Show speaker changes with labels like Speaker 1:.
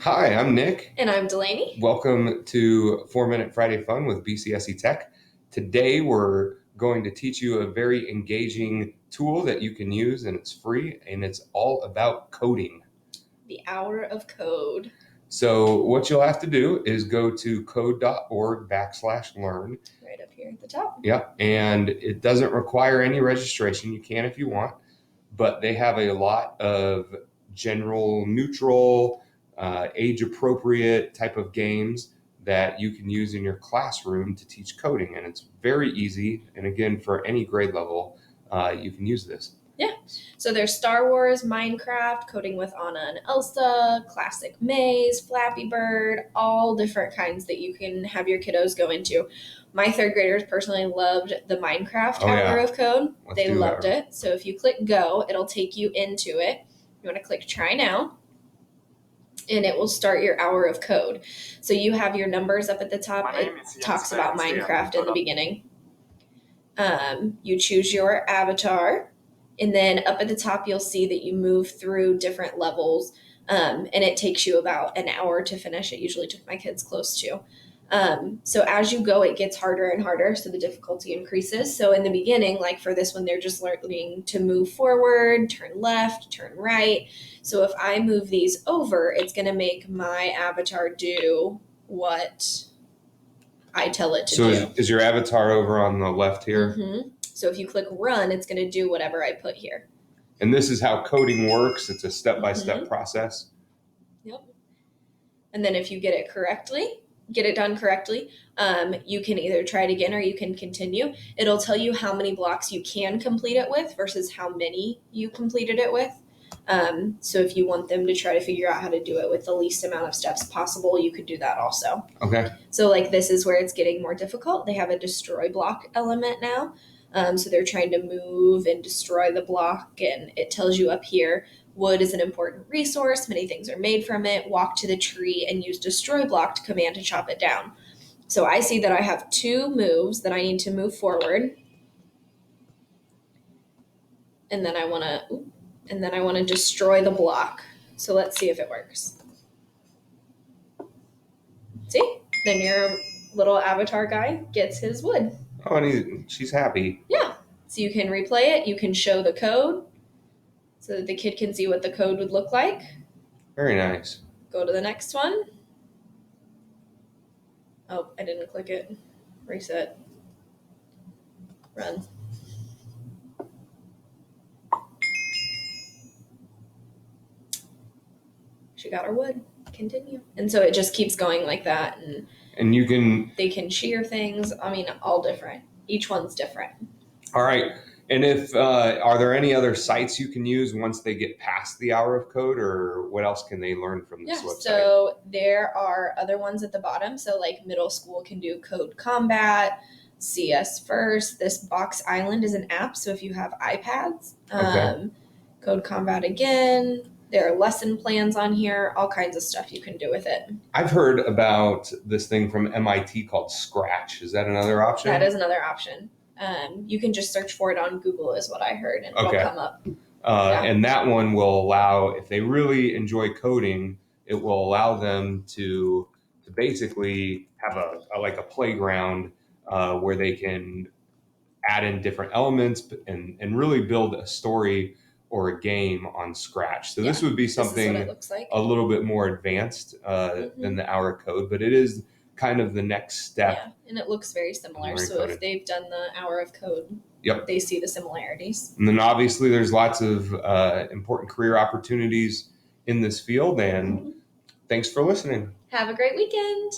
Speaker 1: Hi, I'm Nick.
Speaker 2: And I'm Delaney.
Speaker 1: Welcome to 4-Minute Friday Fun with BCSC Tech. Today we're going to teach you a very engaging tool that you can use, and it's free, and it's all about coding.
Speaker 2: The hour of code.
Speaker 1: So what you'll have to do is go to code.org/learn.
Speaker 2: Right up here at the top.
Speaker 1: Yep, and it doesn't require any registration. You can if you want, but they have a lot of general, neutral, age-appropriate type of games that you can use in your classroom to teach coding, and it's very easy. And again, for any grade level, you can use this.
Speaker 2: Yeah. So there's Star Wars, Minecraft, Coding with Anna and Elsa, Classic Maze, Flappy Bird, all different kinds that you can have your kiddos go into. My third graders personally loved the Minecraft hour of code. They loved it. So if you click go, it'll take you into it. You want to click try now, and it will start your hour of code. So you have your numbers up at the top. It talks about Minecraft in the beginning. You choose your avatar, and then up at the top you'll see that you move through different levels, and it takes you about an hour to finish. It usually took my kids close to. So as you go, it gets harder and harder, so the difficulty increases. So in the beginning, like for this one, they're just learning to move forward, turn left, turn right. So if I move these over, it's going to make my avatar do what I tell it to do.
Speaker 1: So is your avatar over on the left here?
Speaker 2: Mm-hmm. So if you click run, it's going to do whatever I put here.
Speaker 1: And this is how coding works. It's a step-by-step process.
Speaker 2: Yep. And then if you get it done correctly, you can either try it again or you can continue. It'll tell you how many blocks you can complete it with versus how many you completed it with. So if you want them to try to figure out how to do it with the least amount of steps possible, you could do that also.
Speaker 1: Okay.
Speaker 2: So like this is where it's getting more difficult. They have a destroy block element now. So they're trying to move and destroy the block, and it tells you up here, wood is an important resource. Many things are made from it. Walk to the tree and use destroy block command to chop it down. So I see that I have 2 moves that I need to move forward. And then I want to destroy the block. So let's see if it works. See? Then your little avatar guy gets his wood.
Speaker 1: Oh, and she's happy.
Speaker 2: Yeah. So you can replay it. You can show the code so that the kid can see what the code would look like.
Speaker 1: Very nice.
Speaker 2: Go to the next one. Oh, I didn't click it. Reset. Run. She got her wood. Continue. And so it just keeps going like that.
Speaker 1: And
Speaker 2: they can shear things. I mean, all different. Each one's different.
Speaker 1: All right. And if are there any other sites you can use once they get past the hour of code, or what else can they learn from this website?
Speaker 2: So there are other ones at the bottom. So like middle school can do Code Combat, CS First. This Box Island is an app. So if you have iPads, Code Combat again. There are lesson plans on here, all kinds of stuff you can do with it.
Speaker 1: I've heard about this thing from MIT called Scratch. Is that another option?
Speaker 2: That is another option. You can just search for it on Google is what I heard, and it'll come up.
Speaker 1: And that one will allow, if they really enjoy coding, it will allow them to basically have a playground where they can add in different elements and really build a story or a game on Scratch. So this would be something a little bit more advanced than the hour of code, but it is kind of the next step.
Speaker 2: Yeah, and it looks very similar. So if they've done the hour of code, they see the similarities.
Speaker 1: And then obviously there's lots of important career opportunities in this field, and thanks for listening.
Speaker 2: Have a great weekend.